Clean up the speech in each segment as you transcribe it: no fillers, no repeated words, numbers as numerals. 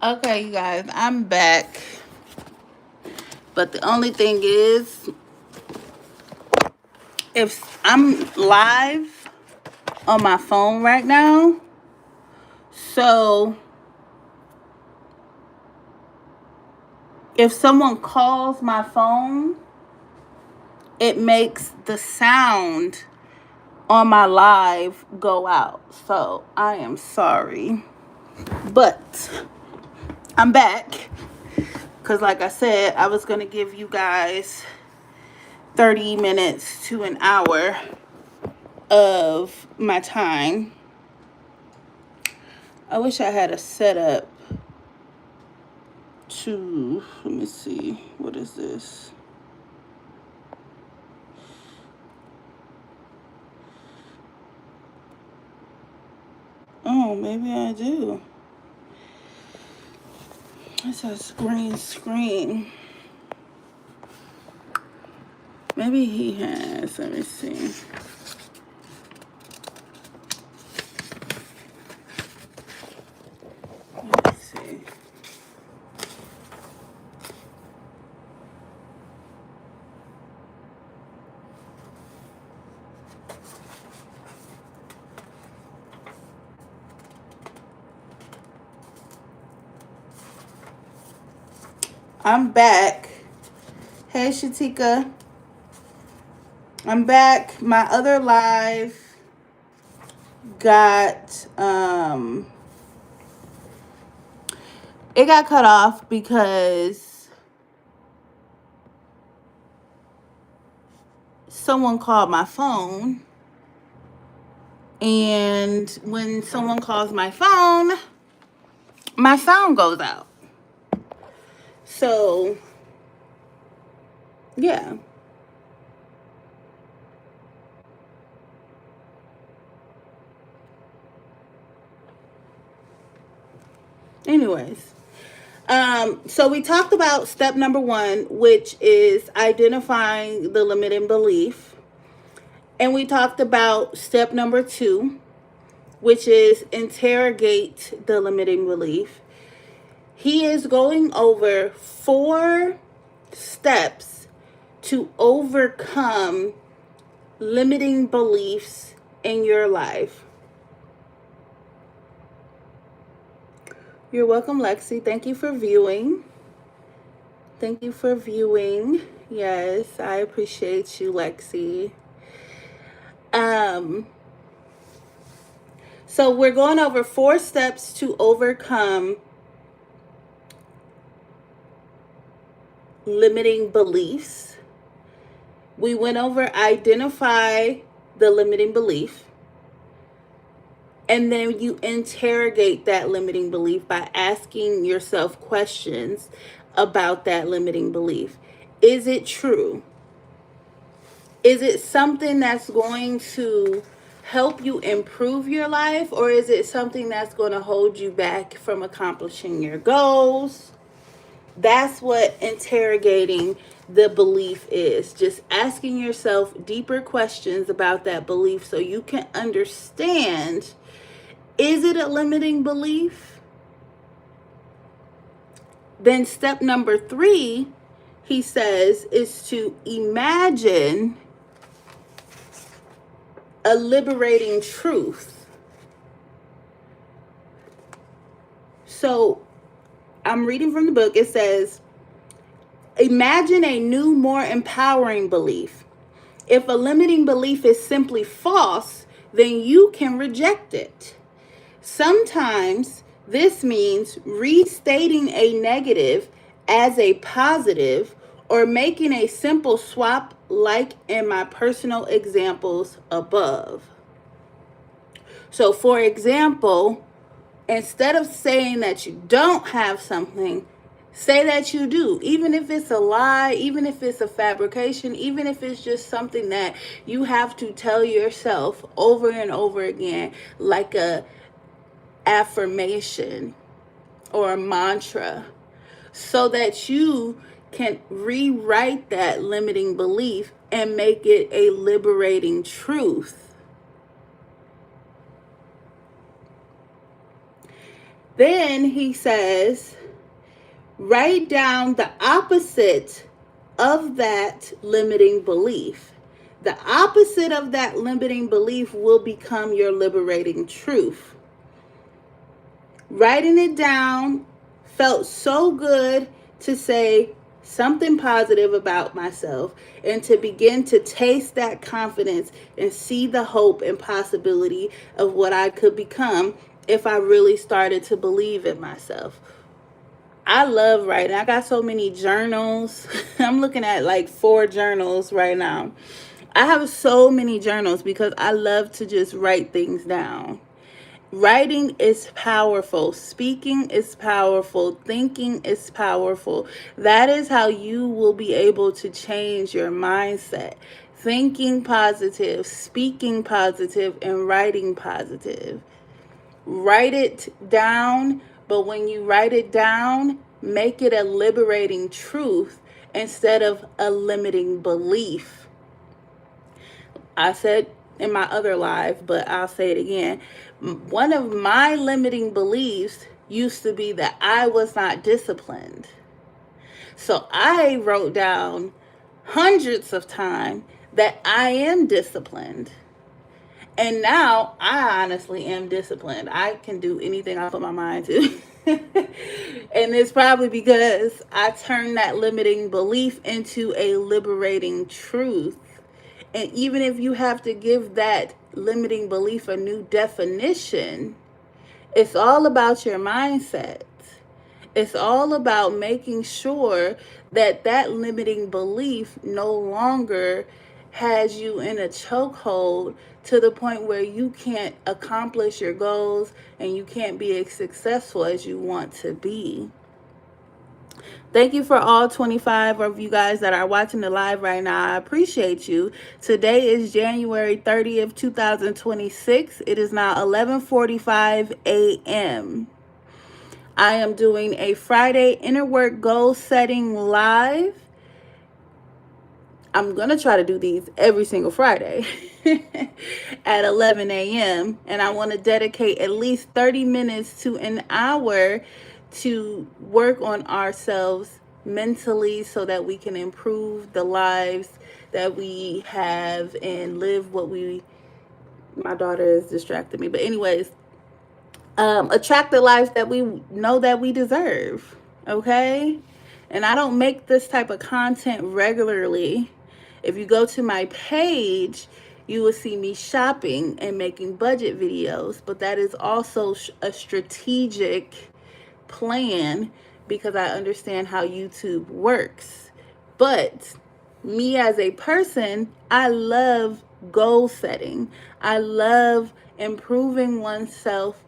Okay, you guys, I'm back. But the only thing is, if I'm live on my phone right now, so if someone calls my phone, it makes the sound on my live go out. So I am sorry. But I'm back. Because, like I said, I was going to give you guys 30 minutes to an hour of my time. I wish I had a setup to, let me see, what is this? Oh, maybe I do. It says green screen. Maybe he has, let me see. Let me see. I'm back. Hey, Shatika. I'm back. My other live got it got cut off because someone called my phone, and when someone calls my sound goes out. So yeah. Anyways, so we talked about step number 1, which is identifying the limiting belief. And we talked about step number 2, which is interrogate the limiting belief. He is going over 4 steps to overcome limiting beliefs in your life. You're welcome, Lexi. Thank you for viewing. Thank you for viewing. Yes, I appreciate you, Lexi. So we're going over 4 steps to overcome limiting beliefs. We went over identify the limiting belief. And then you interrogate that limiting belief by asking yourself questions about that limiting belief. Is it true? Is it something that's going to help you improve your life, or is it something that's going to hold you back from accomplishing your goals? That's what interrogating the belief is. Just asking yourself deeper questions about that belief so you can understand, is it a limiting belief? Then step number 3, he says, is to imagine a liberating truth. So I'm reading from the book. It says, imagine a new, more empowering belief. If a limiting belief is simply false, then you can reject it. Sometimes this means restating a negative as a positive, or making a simple swap like in my personal examples above. So, for example, instead of saying that you don't have something, say that you do. Even if it's a lie, even if it's a fabrication, even if it's just something that you have to tell yourself over and over again, like a affirmation or a mantra, so that you can rewrite that limiting belief and make it a liberating truth. Then he says, write down the opposite of that limiting belief. The opposite of that limiting belief will become your liberating truth. Writing it down felt so good to say something positive about myself and to begin to taste that confidence and see the hope and possibility of what I could become if I really started to believe in myself. I love writing. I got so many journals. I'm looking at like 4 journals right now. I have so many journals because I love to just write things down. Writing is powerful. Speaking is powerful. Thinking is powerful. That is how you will be able to change your mindset. Thinking positive, speaking positive, and writing positive. Write it down, but when you write it down, make it a liberating truth instead of a limiting belief. I said in my other live, but I'll say it again. One of my limiting beliefs used to be that I was not disciplined. So I wrote down hundreds of times that I am disciplined. And now I honestly am disciplined. I can do anything I put my mind to. And it's probably because I turned that limiting belief into a liberating truth. And even if you have to give that limiting belief a new definition, it's all about your mindset. It's all about making sure that that limiting belief no longer has you in a chokehold to the point where you can't accomplish your goals and you can't be as successful as you want to be. Thank you for all 25 of you guys that are watching the live right now. I appreciate you. Today is January 30th, 2026. It is now 11:45 a.m. I am doing a Friday inner work goal setting live. I'm going to try to do these every single Friday at 11 a.m. And I want to dedicate at least 30 minutes to an hour to work on ourselves mentally so that we can improve the lives that we have and live what we, my daughter is distracting me. But anyways, attract the lives that we know that we deserve. Okay? And I don't make this type of content regularly. If you go to my page, you will see me shopping and making budget videos. But that is also a strategic plan because I understand how YouTube works. But me as a person, I love goal setting. I love improving oneself,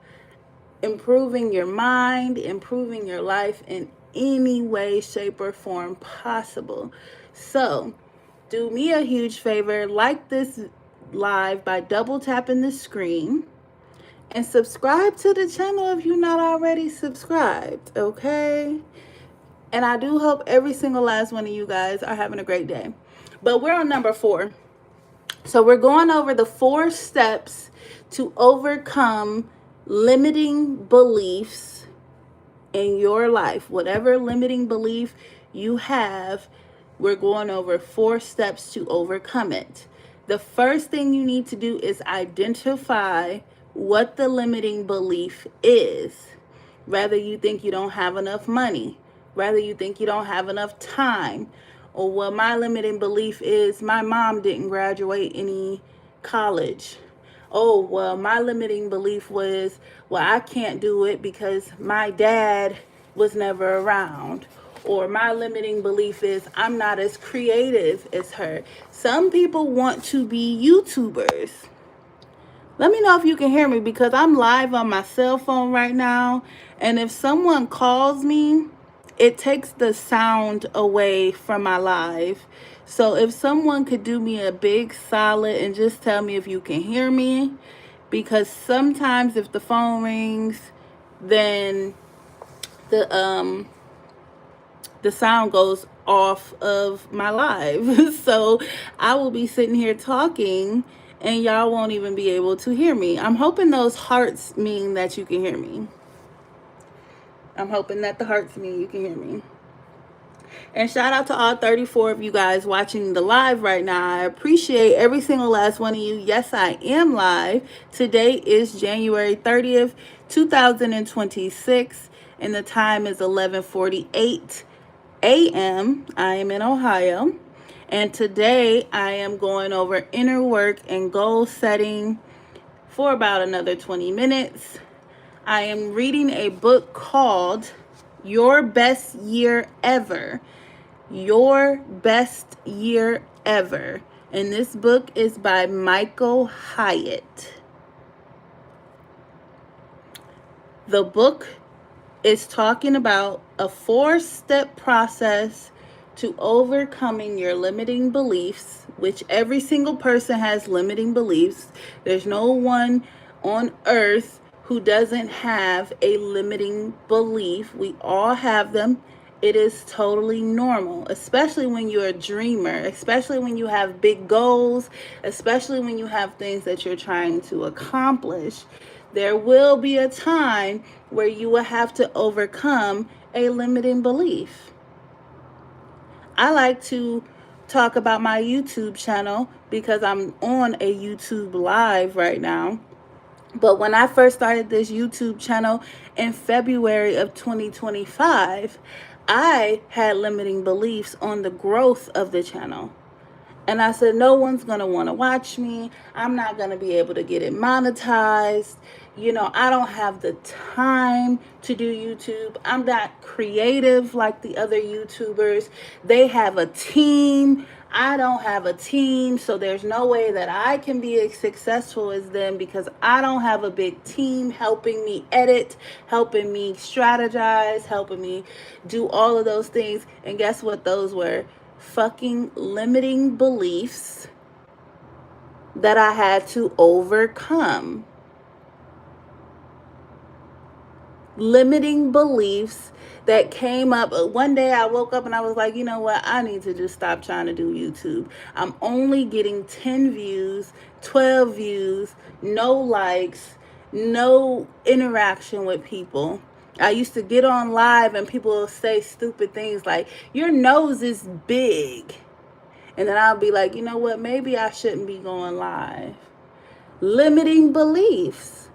improving your mind, improving your life in any way, shape, or form possible. So, do me a huge favor, like this live by double tapping the screen and subscribe to the channel if you're not already subscribed, okay? And I do hope every single last one of you guys are having a great day. But we're on number 4. So we're going over the 4 steps to overcome limiting beliefs in your life. Whatever limiting belief you have, we're going over 4 steps to overcome it. The first thing you need to do is identify what the limiting belief is. Whether you think you don't have enough money, whether you think you don't have enough time, or what my limiting belief is, my mom didn't graduate any college. Oh, well, my limiting belief was, well, I can't do it because my dad was never around. Or my limiting belief is I'm not as creative as her. Some people want to be YouTubers. Let me know if you can hear me because I'm live on my cell phone right now. And if someone calls me, it takes the sound away from my live. So if someone could do me a big solid and just tell me if you can hear me, because sometimes if the phone rings, then the sound goes off of my live. So I will be sitting here talking and y'all won't even be able to hear me. I'm hoping those hearts mean that you can hear me. I'm hoping that the hearts mean you can hear me. And shout out to all 34 of you guys watching the live right now. I appreciate every single last one of you. Yes, I am live. Today is January 30th, 2026, and the time is 11:48 a.m. I am in Ohio. And today I am going over inner work and goal setting for about another 20 minutes. I am reading a book called Your Best Year Ever. Your Best Year Ever. And this book is by Michael Hyatt. The book is talking about a 4-step process to overcoming your limiting beliefs, which every single person has limiting beliefs. There's no one on earth who doesn't have a limiting belief. We all have them. It is totally normal, especially when you're a dreamer, especially when you have big goals, especially when you have things that you're trying to accomplish. There will be a time where you will have to overcome a limiting belief. I like to talk about my YouTube channel because I'm on a YouTube live right now. But when I first started this YouTube channel in February of 2025, I had limiting beliefs on the growth of the channel. And I said, no one's going to want to watch me. I'm not going to be able to get it monetized. I don't have the time to do YouTube. I'm not creative like the other YouTubers. They have a team. I don't have a team. So there's no way that I can be as successful as them because I don't have a big team helping me edit, helping me strategize, helping me do all of those things. And guess what those were? Fucking limiting beliefs that I had to overcome. Limiting beliefs that came up. One day I woke up and I was like, you know what? I need to just stop trying to do YouTube. I'm only getting 10 views, 12 views, no likes, no interaction with people. I used to get on live and people will say stupid things like, your nose is big. And then I'll be like, you know what? Maybe I shouldn't be going live. Limiting beliefs.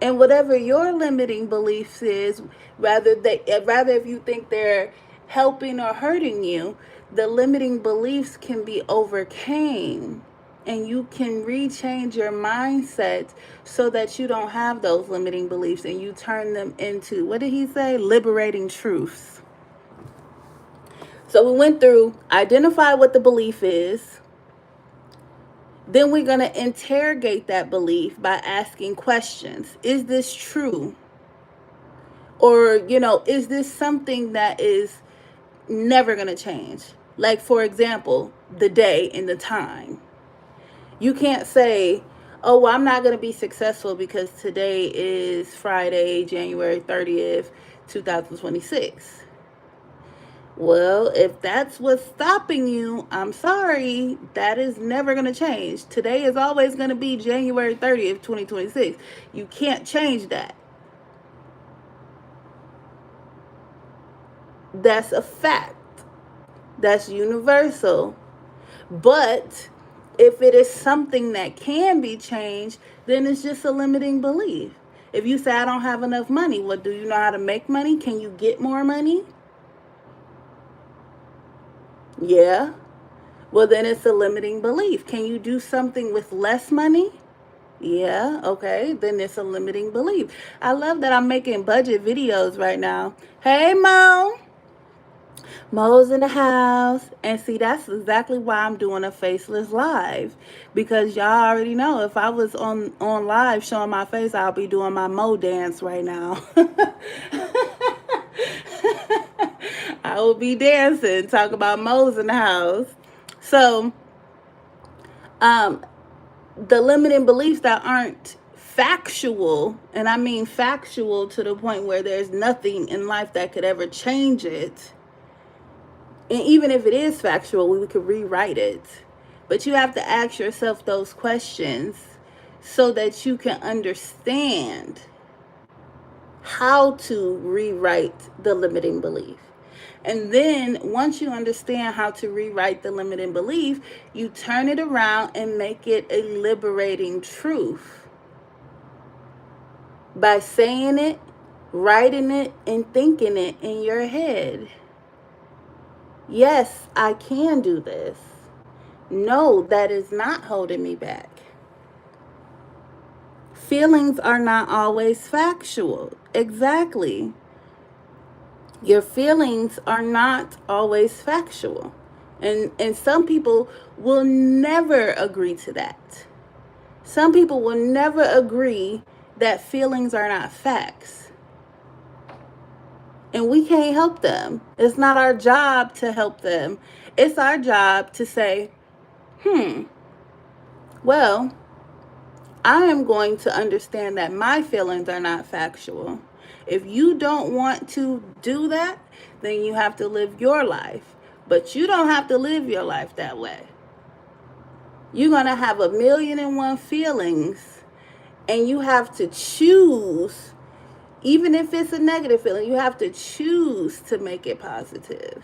And whatever your limiting beliefs is, rather if you think they're helping or hurting you, the limiting beliefs can be overcame. And you can rechange your mindset so that you don't have those limiting beliefs and you turn them into, what did he say? Liberating truths. So we went through, identify what the belief is. Then we're going to interrogate that belief by asking questions. Is this true? Or, is this something that is never going to change? Like, for example, the day and the time. You can't say, oh, well, I'm not going to be successful because today is Friday, January 30th, 2026. Well, if that's what's stopping you, I'm sorry, that is never going to change. Today is always going to be January 30th, 2026. You can't change that. That's a fact. That's universal. But if it is something that can be changed, then it's just a limiting belief. If you say, I don't have enough money, well, do you know how to make money? Can you get more money? Yeah. Well, then it's a limiting belief. Can you do something with less money? Yeah. Okay. Then it's a limiting belief. I love that I'm making budget videos right now. Hey, Mo. Mo's in the house. And see, that's exactly why I'm doing a faceless live. Because y'all already know if I was on live showing my face, I'll be doing my Mo dance right now. I will be dancing, talk about Mo's in the house. So, the limiting beliefs that aren't factual, and I mean factual to the point where there's nothing in life that could ever change it. And even if it is factual, we could rewrite it. But you have to ask yourself those questions so that you can understand how to rewrite the limiting belief. And then once you understand how to rewrite the limiting belief, you turn it around and make it a liberating truth by saying it, writing it, and thinking it in your head. Yes, I can do this. No, that is not holding me back. Feelings are not always factual. Exactly. Your feelings are not always factual. And some people will never agree to that. Some people will never agree that feelings are not facts. And we can't help them. It's not our job to help them. It's our job to say, well, I am going to understand that my feelings are not factual. If you don't want to do that, then you have to live your life. But you don't have to live your life that way. You're going to have 1,000,001 feelings, and you have to choose, even if it's a negative feeling, you have to choose to make it positive.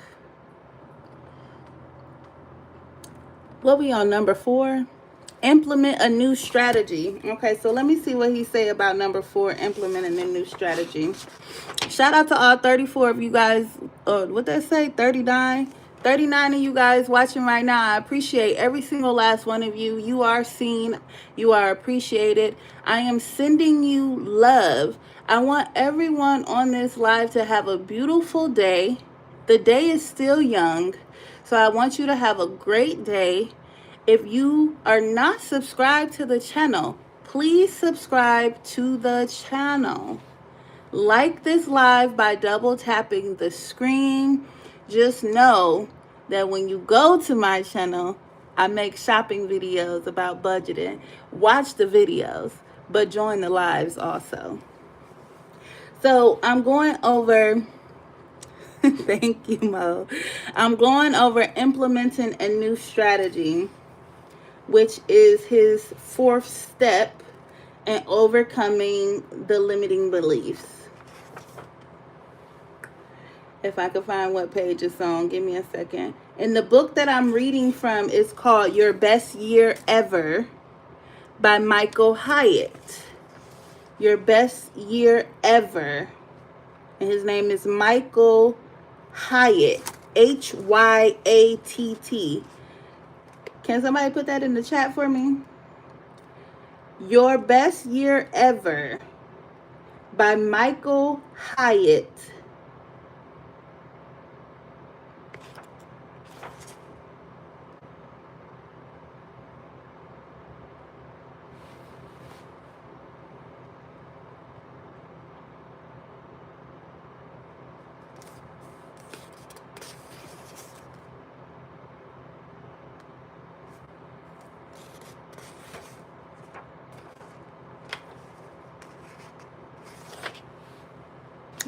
What we on, number 4? Implement a new strategy. Okay, so let me see what he say about number 4, implementing a new strategy. Shout out to all 34 of you guys. What they say? 39 of you guys watching right now. I appreciate every single last one of you. You are seen. You are appreciated. I am sending you love. I want everyone on this live to have a beautiful day. The day is still young, so I want you to have a great day. If you are not subscribed to the channel, please subscribe to the channel. Like this live by double tapping the screen. Just know that when you go to my channel, I make shopping videos about budgeting. Watch the videos, but join the lives also. So I'm going over, thank you, Mo. I'm going over implementing a new strategy, which is his 4th step in overcoming the limiting beliefs. If I could find what page it's on, give me a second. And the book that I'm reading from is called Your Best Year Ever by Michael Hyatt. Your Best Year Ever. And his name is Michael Hyatt. Hyatt. Can somebody put that in the chat for me? Your Best Year Ever by Michael Hyatt.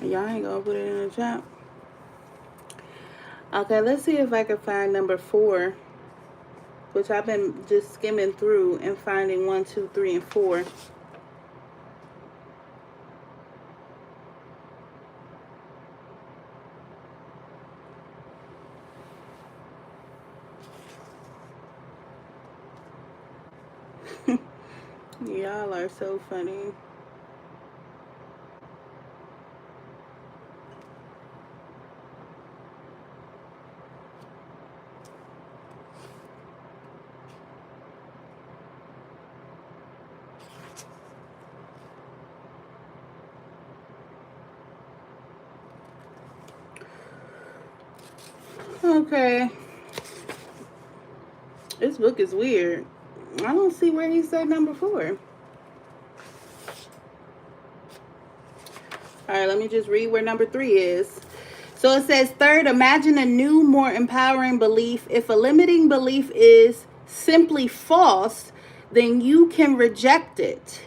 Y'all ain't gonna put it in the chat. Okay, let's see if I can find number 4, which I've been just skimming through and finding 1, 2, 3, and 4. Y'all are so funny. Okay. This book is weird. I don't see where he said number 4. All right, let me just read where number 3 is. So it says, 3rd, imagine a new, more empowering belief. If a limiting belief is simply false, then you can reject it.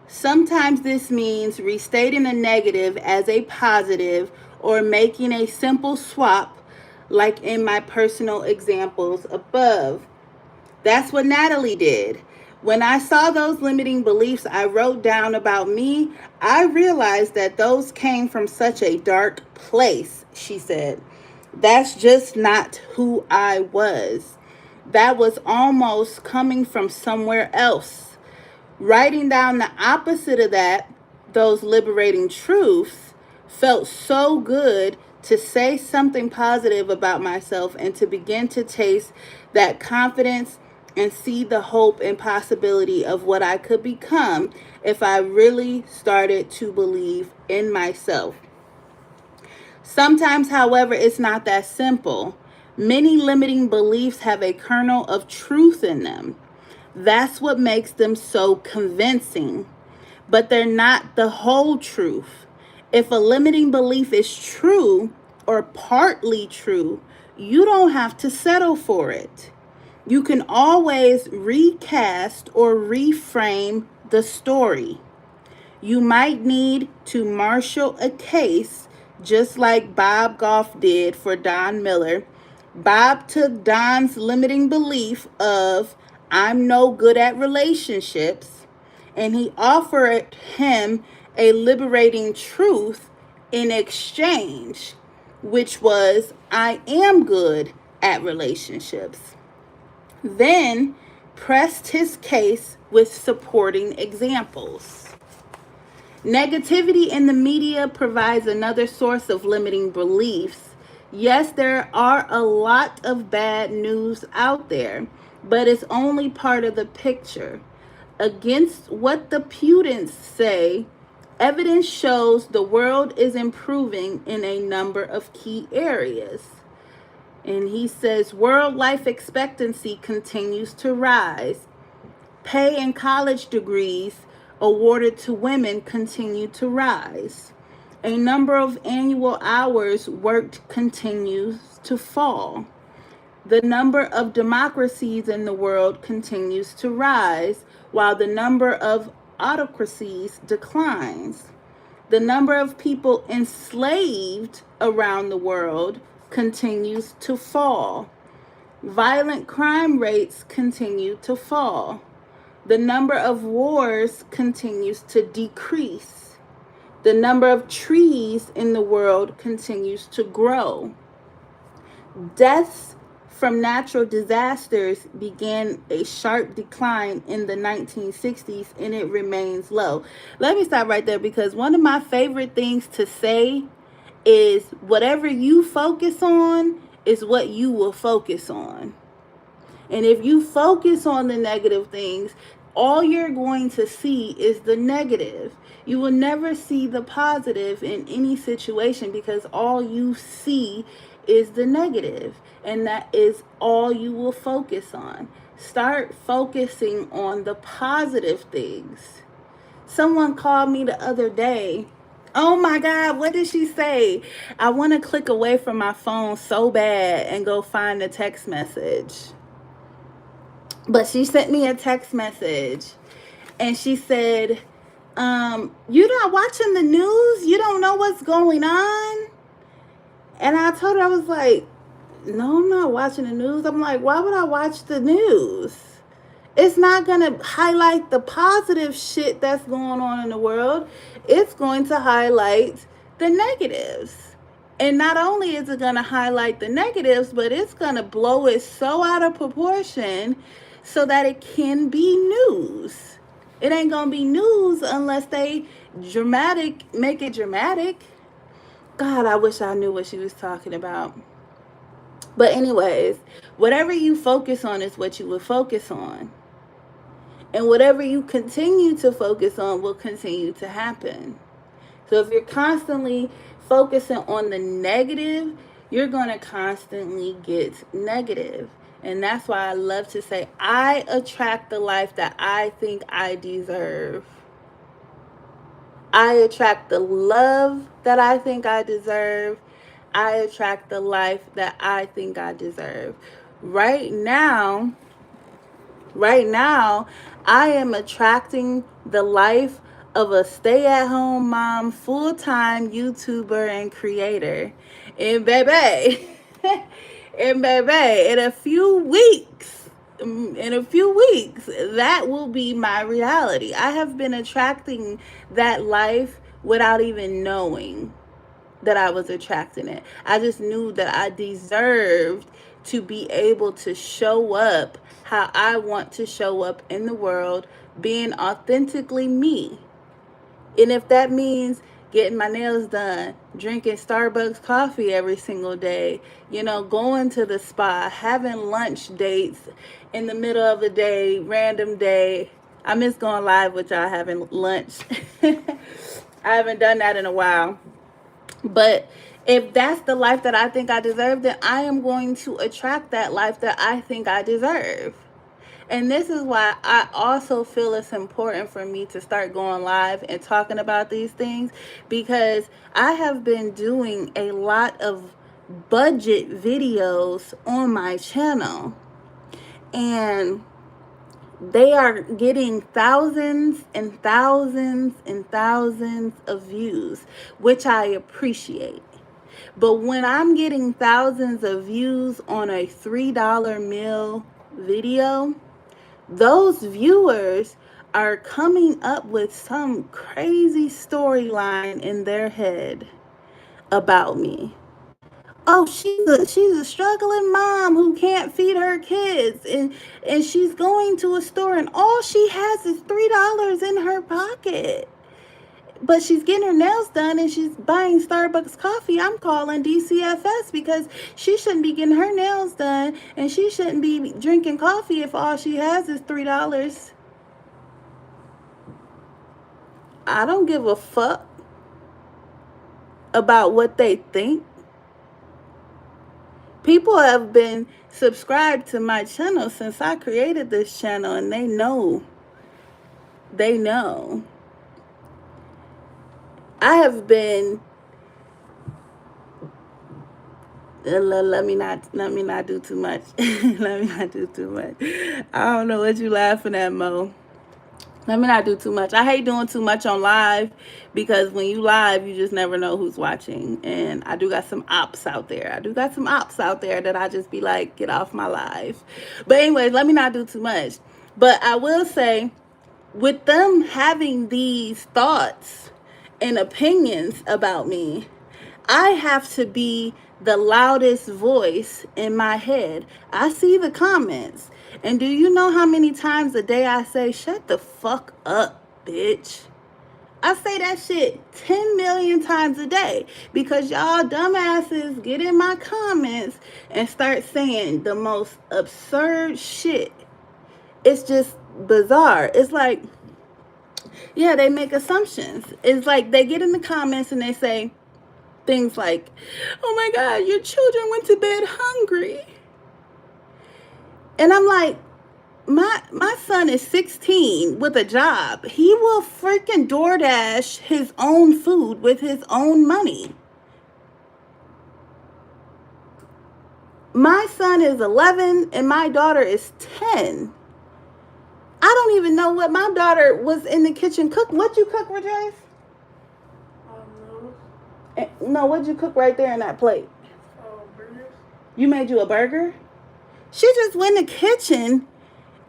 Sometimes this means restating a negative as a positive or making a simple swap, like in my personal examples above. That's what Natalie did. When I saw those limiting beliefs I wrote down about me, I realized that those came from such a dark place, she said. That's just not who I was. That was almost coming from somewhere else. Writing down the opposite of that, those liberating truths, felt so good to say something positive about myself and to begin to taste that confidence and see the hope and possibility of what I could become if I really started to believe in myself. Sometimes, however, it's not that simple. Many limiting beliefs have a kernel of truth in them. That's what makes them so convincing. But they're not the whole truth. If a limiting belief is true or partly true, you don't have to settle for it. You can always recast or reframe the story. You might need to marshal a case just like Bob Goff did for Don Miller. Bob took Don's limiting belief of I'm no good at relationships and he offered him a liberating truth in exchange, which was I am good at relationships. Then pressed his case with supporting examples. Negativity in the media provides another source of limiting beliefs. Yes, there are a lot of bad news out there, but it's only part of the picture. Against what the Putins say, evidence shows the world is improving in a number of key areas. And he says world life expectancy continues to rise. Pay and college degrees awarded to women continue to rise. A number of annual hours worked continues to fall. The number of democracies in the world continues to rise, while the number of autocracies declines. The number of people enslaved around the world continues to fall. Violent crime rates continue to fall. The number of wars continues to decrease. The number of trees in the world continues to grow. Deaths from natural disasters began a sharp decline in the 1960s and it remains low. Let me stop right there because one of my favorite things to say is whatever you focus on is what you will focus on. And if you focus on the negative things, all you're going to see is the negative. You will never see the positive in any situation because all you see is the negative. And that is all you will focus on. Start focusing on the positive things. Someone called me the other day. Oh my God, what did she say? I want to click away from my phone so bad and go find the text message. But she sent me a text message and she said, you're not watching the news? You don't know what's going on? And I told her, I was like, no, I'm not watching the news. I'm like, why would I watch the news? It's not going to highlight the positive shit that's going on in the world. It's going to highlight the negatives. And not only is it going to highlight the negatives, but it's going to blow it so out of proportion so that it can be news. It ain't going to be news unless they make it dramatic. God, I wish I knew what she was talking about. But anyways, whatever you focus on is what you will focus on. And whatever you continue to focus on will continue to happen. So if you're constantly focusing on the negative, you're going to constantly get negative. And that's why I love to say, I attract the life that I think I deserve. I attract the love that I think I deserve. I attract the life that I think I deserve. Right now, I am attracting the life of a stay-at-home mom, full-time YouTuber and creator. And baby, in a few weeks, in a few weeks, that will be my reality. I have been attracting that life without even knowing that I was attracting it. I just knew that I deserved to be able to show up how I want to show up in the world, being authentically me. And if that means getting my nails done, drinking Starbucks coffee every single day, going to the spa, having lunch dates in the middle of the day, random day. I miss going live with y'all having lunch. I haven't done that in a while. But if that's the life that I think I deserve, then I am going to attract that life that I think I deserve. And this is why I also feel it's important for me to start going live and talking about these things, because I have been doing a lot of budget videos on my channel, and they are getting thousands and thousands and thousands of views, which I appreciate. But when I'm getting thousands of views on a $3 meal video, those viewers are coming up with some crazy storyline in their head about me. Oh, she's a struggling mom who can't feed her kids, and she's going to a store and all she has is $3 in her pocket. But she's getting her nails done and she's buying Starbucks coffee. I'm calling DCFS because she shouldn't be getting her nails done and she shouldn't be drinking coffee if all she has is $3. I don't give a fuck about what they think. People have been subscribed to my channel since I created this channel, and they know. I have been, let me not do too much. Let me not do too much. I don't know what you laughing at, Mo. Let me not do too much. I hate doing too much on live, because when you live, you just never know who's watching. And I do got some ops out there. That I just be like, get off my live. But anyways, let me not do too much. But I will say, with them having these thoughts and opinions about me, I have to be the loudest voice in my head. I see the comments. And do you know how many times a day I say, shut the fuck up, bitch? I say that shit 10 million times a day, because y'all dumbasses get in my comments and start saying the most absurd shit. It's just bizarre. It's like, yeah, they make assumptions. It's like they get in the comments and they say things like, oh my God, your children went to bed hungry. And I'm like, my son is 16 with a job. He will freaking DoorDash his own food with his own money. My son is 11 and my daughter is 10. I don't even know what my daughter was in the kitchen cook. What'd you cook, Rejoice? No, what'd you cook right there in that plate? Burgers. You made you a burger? She just went in the kitchen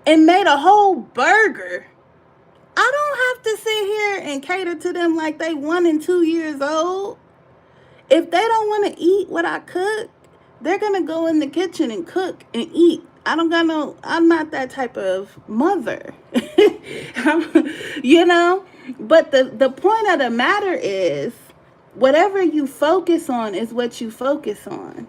and made a whole burger. I don't have to sit here and cater to them like they 1 and 2 years old. If they don't want to eat what I cook, they're going to go in the kitchen and cook and eat. I'm not that type of mother. But the point of the matter is, whatever you focus on is what you focus on.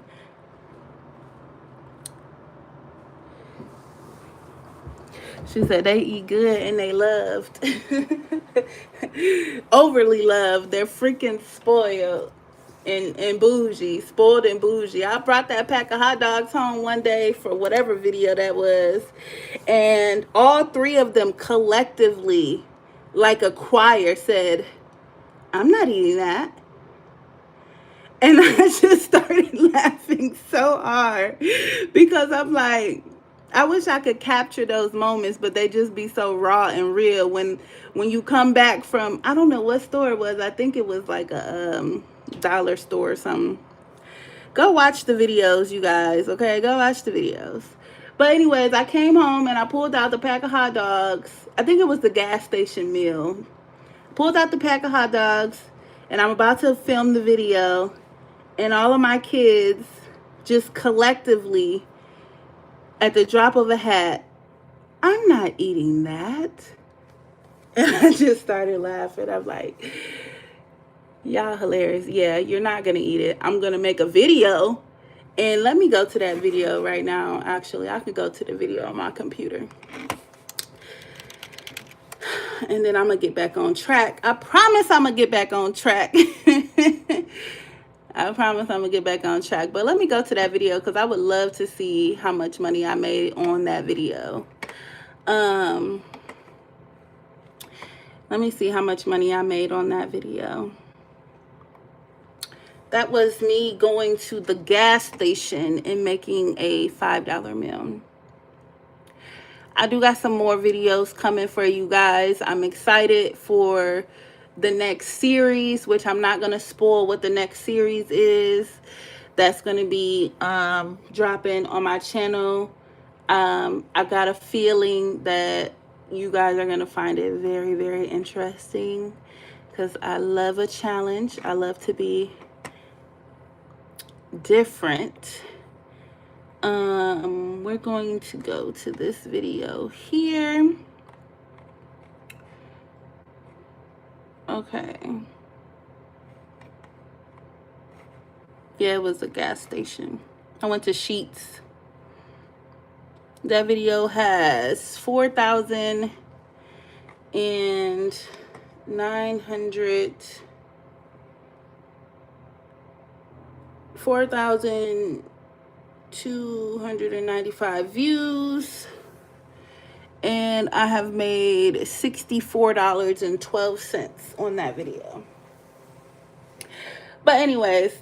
She said they eat good and they loved. Overly loved. They're freaking spoiled and bougie. Spoiled and bougie. I brought that pack of hot dogs home one day for whatever video that was. And all 3 of them collectively, like a choir, said, I'm not eating that. And I just started laughing so hard, because I'm like, I wish I could capture those moments, but they just be so raw and real. When you come back from, I don't know what store it was. I think it was like a dollar store or something. Go watch the videos, you guys, okay? Go watch the videos. But anyways, I came home and I pulled out the pack of hot dogs. I think it was the gas station meal. Pulled out the pack of hot dogs, and I'm about to film the video, and all of my kids just collectively, at the drop of a hat, I'm not eating that. And I just started laughing. I'm like, y'all hilarious. Yeah, you're not going to eat it. I'm going to make a video. And let me go to that video right now. Actually, I could go to the video on my computer. And then I'm going to get back on track. I promise I'm going to get back on track. I promise I'm going to get back on track. But let me go to that video because I would love to see how much money I made on that video. Let me see how much money I made on that video. That was me going to the gas station and making a $5 meal. I do got some more videos coming for you guys. I'm excited for the next series, which I'm not going to spoil what the next series is. That's going to be dropping on my channel. I got a feeling that you guys are going to find it very, very interesting because I love a challenge. I love to be different. We're going to go to this video here. Okay. Yeah, it was a gas station. I went to Sheetz. That video has 4,295 views, and I have made $64.12 on that video. But anyways,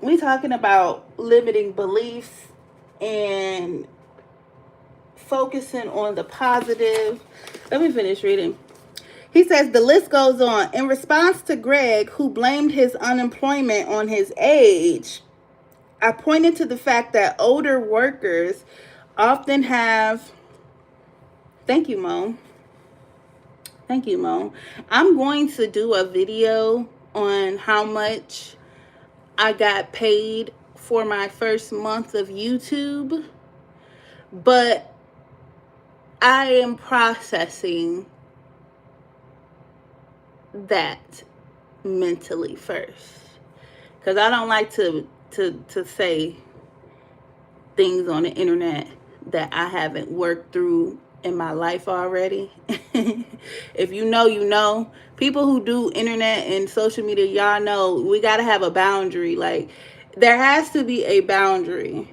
we talking about limiting beliefs and focusing on the positive. Let me finish reading. He says, the list goes on. In response to Greg, who blamed his unemployment on his age, I pointed to the fact that older workers often have... Thank you, Mo. Thank you, Mo. I'm going to do a video on how much I got paid for my first month of YouTube, but I am processing that mentally first, because I don't like to say things on the internet that I haven't worked through in my life already. If you know, you know. People who do internet and social media, y'all know we got to have a boundary. Like, there has to be a boundary.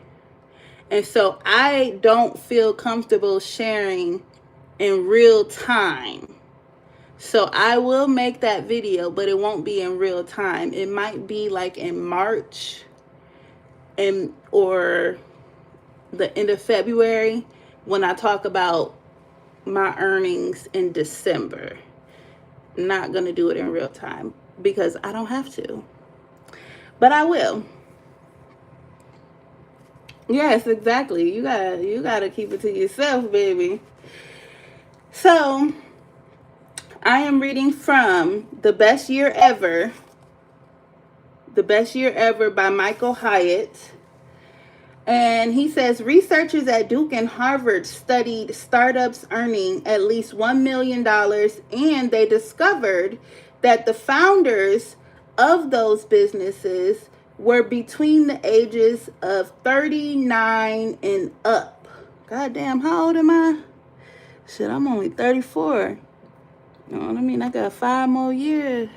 And so I don't feel comfortable sharing in real time. So I will make that video, but it won't be in real time. It might be like in March or the end of February when I talk about my earnings in December. Not going to do it in real time because I don't have to. But I will. Yes, exactly. You gotta keep it to yourself, baby. So I am reading from The Best Year Ever. The Best Year Ever by Michael Hyatt. And he says, researchers at Duke and Harvard studied startups earning at least $1 million, and they discovered that the founders of those businesses were between the ages of 39 and up. Goddamn, how old am I? Shit, I'm only 34. You know what I mean? I got 5 more years.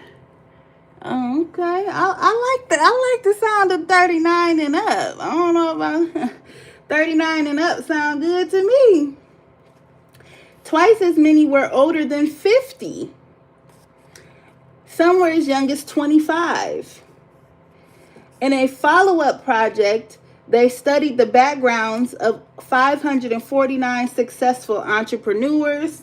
Oh, okay. I like the sound of 39 and up. I don't know about 39 and up sound good to me. Twice as many were older than 50. Some were as young as 25. In a follow-up project, they studied the backgrounds of 549 successful entrepreneurs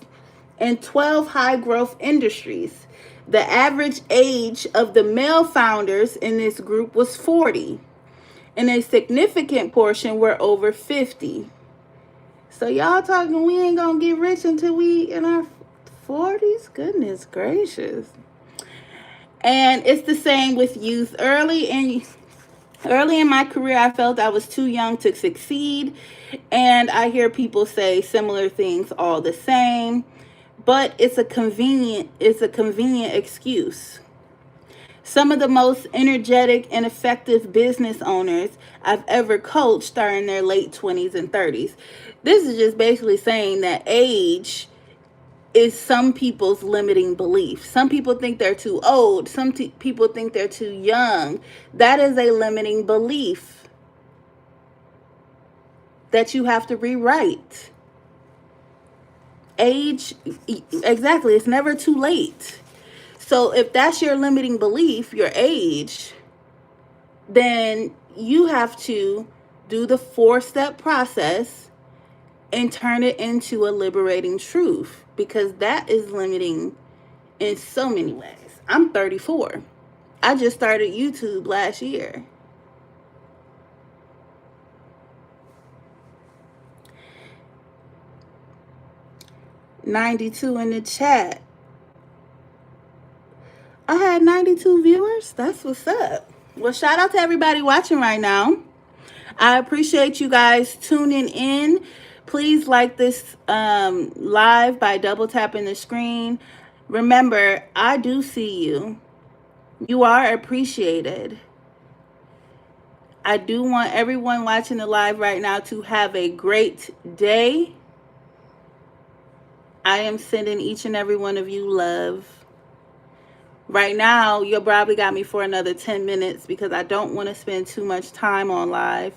in 12 high-growth industries. The average age of the male founders in this group was 40, and a significant portion were over 50. So y'all talking we ain't gonna get rich until we in our 40s? Goodness gracious. And it's the same with youth. Early in my career, I felt I was too young to succeed, and I hear people say similar things all the same, but it's a convenient excuse. Some of the most energetic and effective business owners I've ever coached are in their late 20s and 30s. This is just basically saying that age is some people's limiting belief. Some people think they're too old. People think they're too young. That is a limiting belief that you have to rewrite. Age, exactly, it's never too late. So if that's your limiting belief, your age, then you have to do the 4-step process and turn it into a liberating truth, because that is limiting in so many ways. I'm 34. I just started YouTube last year. $92 in the chat. I had 92 viewers. That's what's up. Well, shout out to everybody watching right now. I appreciate you guys tuning in. Please like this live by double tapping the screen. Remember, I do see you. You are appreciated. I do want everyone watching the live right now to have a great day. I am sending each and every one of you love. Right now, you'll probably got me for another 10 minutes because I don't want to spend too much time on live.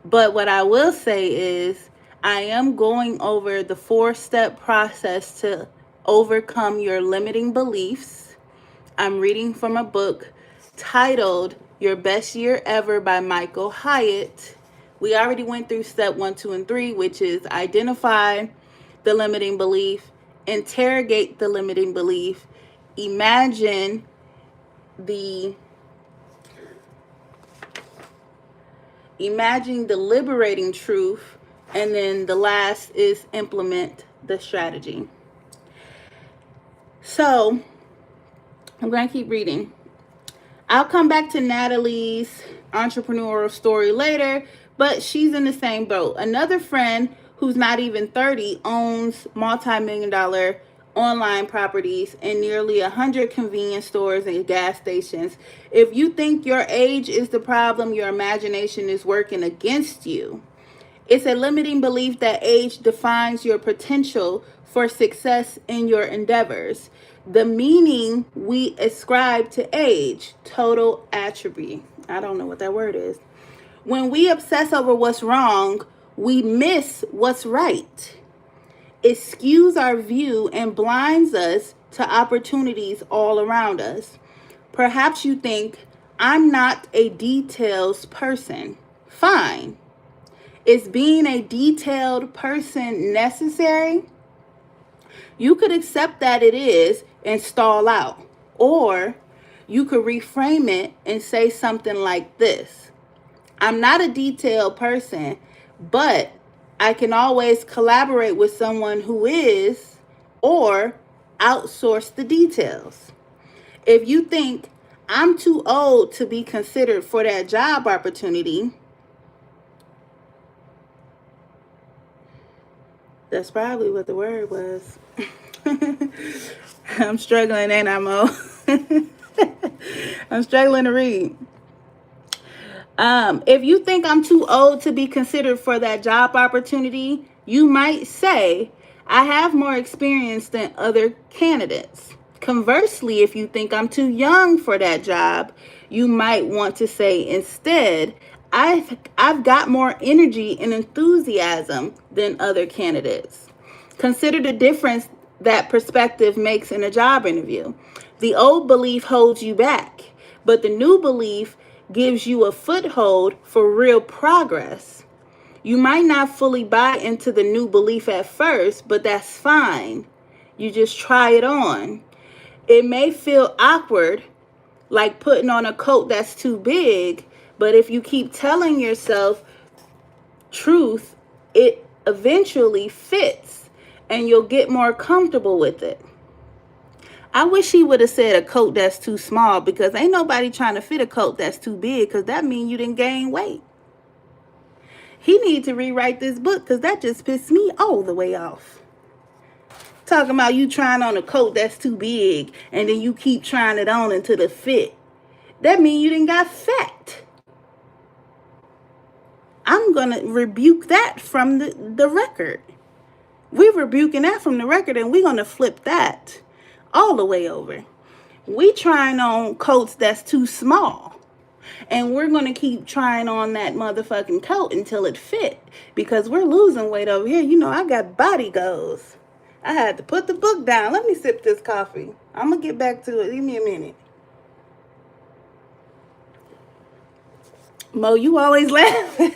But what I will say is I am going over the 4-step process to overcome your limiting beliefs. I'm reading from a book titled Your Best Year Ever by Michael Hyatt. We already went through step 1, 2, and 3, which is identify the limiting belief, interrogate the limiting belief, imagine the liberating truth, and then the last is implement the strategy. So I'm going to keep reading. I'll come back to Natalie's entrepreneurial story later, but she's in the same boat. Another friend who's not even 30 owns multi-million-dollar online properties and nearly 100 convenience stores and gas stations. If you think your age is the problem, your imagination is working against you. It's a limiting belief that age defines your potential for success in your endeavors. The meaning we ascribe to age, total attribute. I don't know what that word is. When we obsess over what's wrong, we miss what's right. It skews our view and blinds us to opportunities all around us. Perhaps you think, I'm not a details person. Fine. Is being a detailed person necessary? You could accept that it is and stall out. Or you could reframe it and say something like this. I'm not a detailed person, but I can always collaborate with someone who is, or outsource the details. If you think I'm too old to be considered for that job opportunity, that's probably what the word was. I'm struggling, ain't I, Mo? I'm struggling to read. If you think I'm too old to be considered for that job opportunity, you might say, I have more experience than other candidates. Conversely, if you think I'm too young for that job, you might want to say instead, I've got more energy and enthusiasm than other candidates. Consider the difference that perspective makes in a job interview. The old belief holds you back, but the new belief gives you a foothold for real progress. You might not fully buy into the new belief at first, but that's fine. You just try it on. It may feel awkward, like putting on a coat that's too big, but if you keep telling yourself truth, it eventually fits and you'll get more comfortable with it. I wish he would have said a coat that's too small, because ain't nobody trying to fit a coat that's too big, because that means you didn't gain weight. He need to rewrite this book, because that just pissed me all the way off. Talking about you trying on a coat that's too big and then you keep trying it on until it fit. That means you didn't got fat. I'm going to rebuke that from the record. We're rebuking that from the record, and we're going to flip that all the way over. We trying on coats that's too small, and we're going to keep trying on that motherfucking coat until it fit, because we're losing weight over here. You know, I got body goals. I had to put the book down. Let me sip this coffee. I'm going to get back to it. Give me a minute. Mo, you always laughing.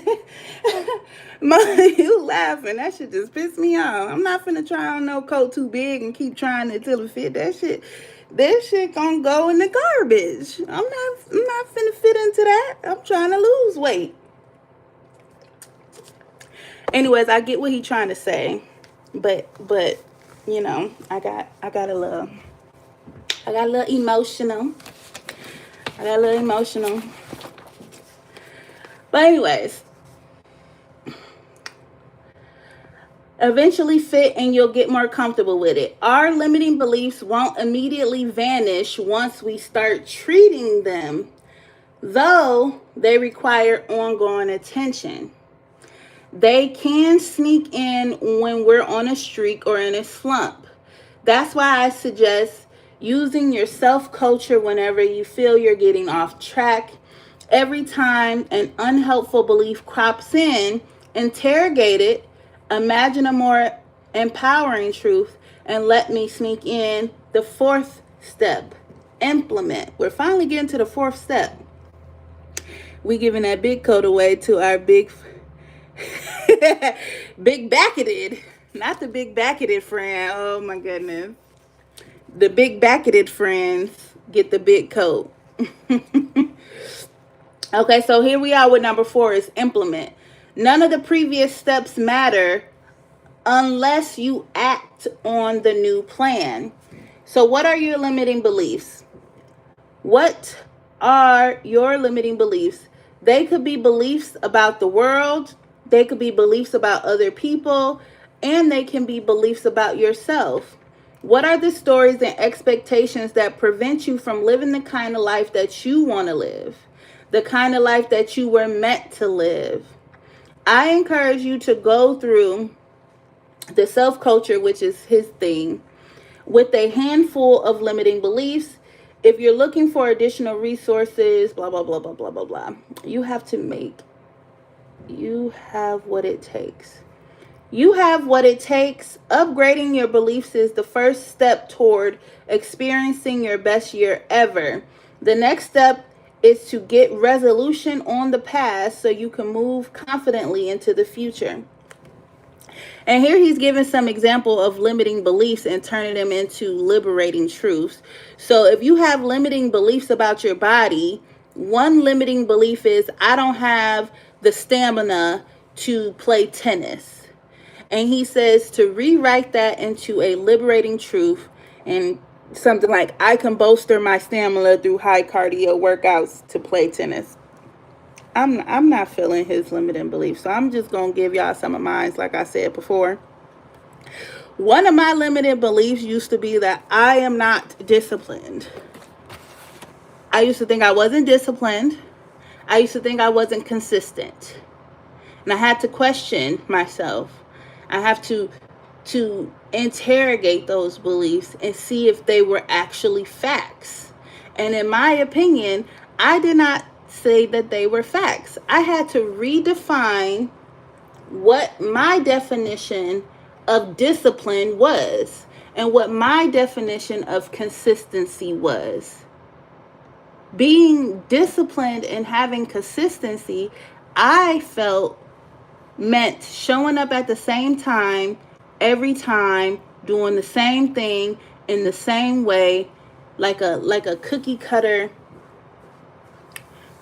Mo, you laughing. That shit just pissed me off. I'm not finna try on no coat too big and keep trying it till it fit. That shit gonna go in the garbage. I'm not finna fit into that. I'm trying to lose weight. Anyways, I get what he's trying to say, but you know, I got a little emotional. But anyways, eventually fit and you'll get more comfortable with it. Our limiting beliefs won't immediately vanish once we start treating them, though they require ongoing attention. They can sneak in when we're on a streak or in a slump. That's why I suggest using your self-culture whenever you feel you're getting off track. Every time an unhelpful belief crops in, interrogate it, imagine a more empowering truth, and let me sneak in the fourth step. Implement. We're finally getting to the fourth step. We giving that big coat away to our big backeted, not the big backeted friend. Oh my goodness. The big backeted friends get the big coat. Okay, so here we are with number 4 is implement. None of the previous steps matter unless you act on the new plan. So what are your limiting beliefs? What are your limiting beliefs? They could be beliefs about the world. They could be beliefs about other people. And they can be beliefs about yourself. What are the stories and expectations that prevent you from living the kind of life that you want to live? The kind of life that you were meant to live? I encourage you to go through the self-culture, which is his thing, with a handful of limiting beliefs. If you're looking for additional resources, blah, blah, blah, blah, blah, blah, blah, you have what it takes. You have what it takes. Upgrading your beliefs is the first step toward experiencing your best year ever. The next step is to get resolution on the past so you can move confidently into the future. And here he's giving some example of limiting beliefs and turning them into liberating truths. So if you have limiting beliefs about your body, one limiting belief is, I don't have the stamina to play tennis. And he says to rewrite that into a liberating truth, and something like, I can bolster my stamina through high cardio workouts to play tennis. I'm not feeling his limiting beliefs, so I'm just going to give y'all some of mine, like I said before. One of my limiting beliefs used to be that I am not disciplined. I used to think I wasn't disciplined. I used to think I wasn't consistent. And I had to question myself. I have to interrogate those beliefs and see if they were actually facts. And in my opinion, I did not say that they were facts. I had to redefine what my definition of discipline was and what my definition of consistency was. Being disciplined and having consistency, I felt, meant showing up at the same time, every time, doing the same thing in the same way, like a cookie cutter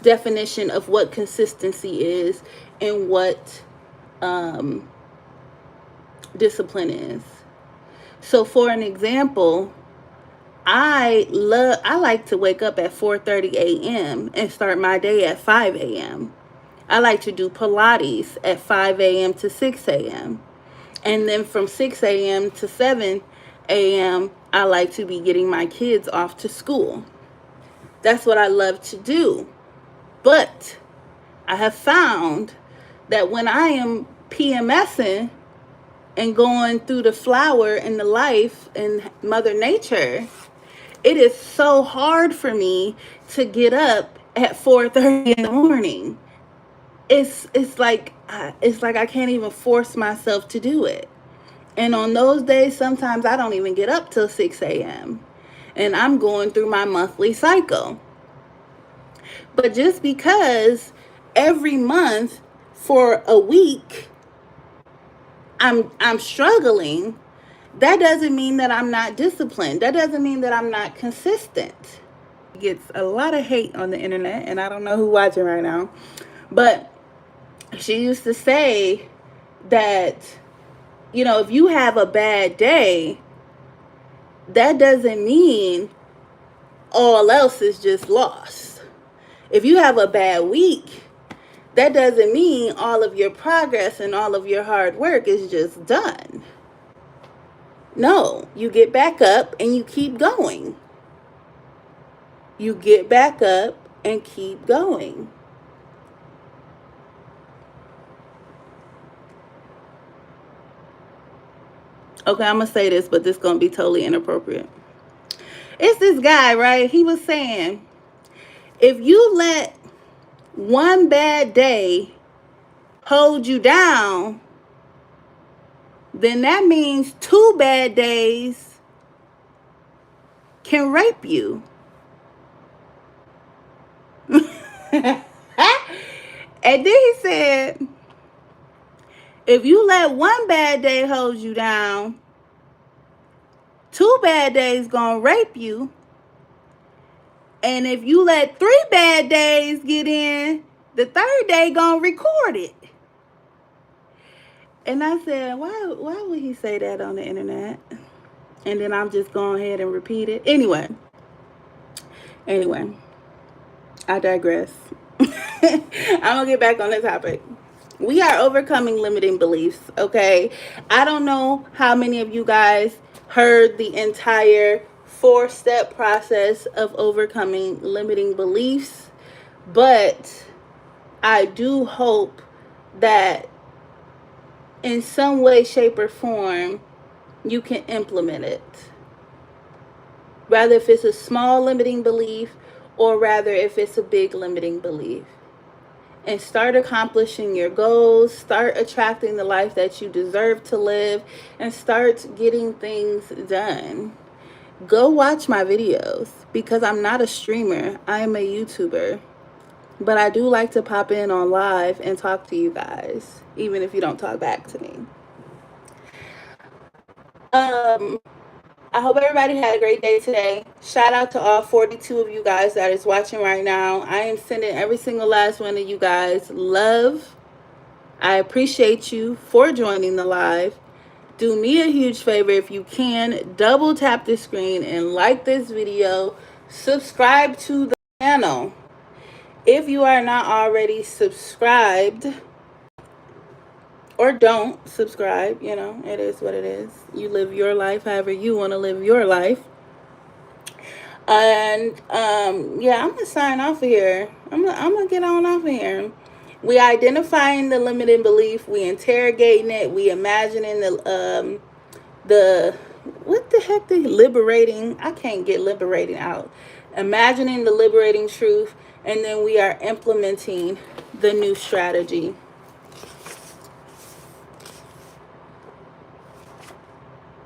definition of what consistency is and what discipline is. So for an example, I like to wake up at 4:30 a.m. and start my day at 5 a.m. I like to do Pilates at 5 a.m. to 6 a.m. And then from 6 a.m. to 7 a.m., I like to be getting my kids off to school. That's what I love to do. But I have found that when I am PMSing and going through the flower and the life and Mother Nature, it is so hard for me to get up at 4:30 in the morning. It's like I can't even force myself to do it. And on those days, sometimes I don't even get up till 6 a.m. And I'm going through my monthly cycle. But just because every month for a week I'm struggling, that doesn't mean that I'm not disciplined. That doesn't mean that I'm not consistent. It gets a lot of hate on the internet, and I don't know who's watching right now. But she used to say that, if you have a bad day, that doesn't mean all else is just lost. If you have a bad week, that doesn't mean all of your progress and all of your hard work is just done. No, you get back up and you keep going. You get back up and keep going. Okay, I'm going to say this, but this is going to be totally inappropriate. It's this guy, right? He was saying, if you let one bad day hold you down, then that means 2 bad days can rape you. And then he said, if you let one bad day hold you down, 2 bad days gonna rape you. And if you let 3 bad days get in, the 3rd day gonna record it. And I said, why would he say that on the internet? And then I'm just going ahead and repeat it. Anyway, I digress. I'm gonna get back on the topic. We are overcoming limiting beliefs, okay? I don't know how many of you guys heard the entire 4-step process of overcoming limiting beliefs, but I do hope that in some way, shape, or form, you can implement it. Rather if it's a small limiting belief or rather if it's a big limiting belief. And start accomplishing your goals, start attracting the life that you deserve to live, and start getting things done. Go watch my videos because I'm not a streamer. I am a YouTuber. But I do like to pop in on live and talk to you guys, even if you don't talk back to me. I hope everybody had a great day today. Shout out to all 42 of you guys that is watching right now. I am sending every single last one of you guys love. I appreciate you for joining the live. Do me a huge favor if you can. Double tap the screen and like this video. Subscribe to the channel. If you are not already subscribed, or don't subscribe, it is what it is. You live your life however you want to live your life. And yeah, I'm gonna sign off of here. I'm gonna get on off of here. We identifying the limiting belief, we interrogating it, we imagining the what the heck, the liberating. I can't get liberating out. Imagining the liberating truth, and then we are implementing the new strategy.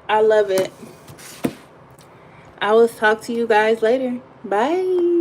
I love it. I will talk to you guys later. Bye.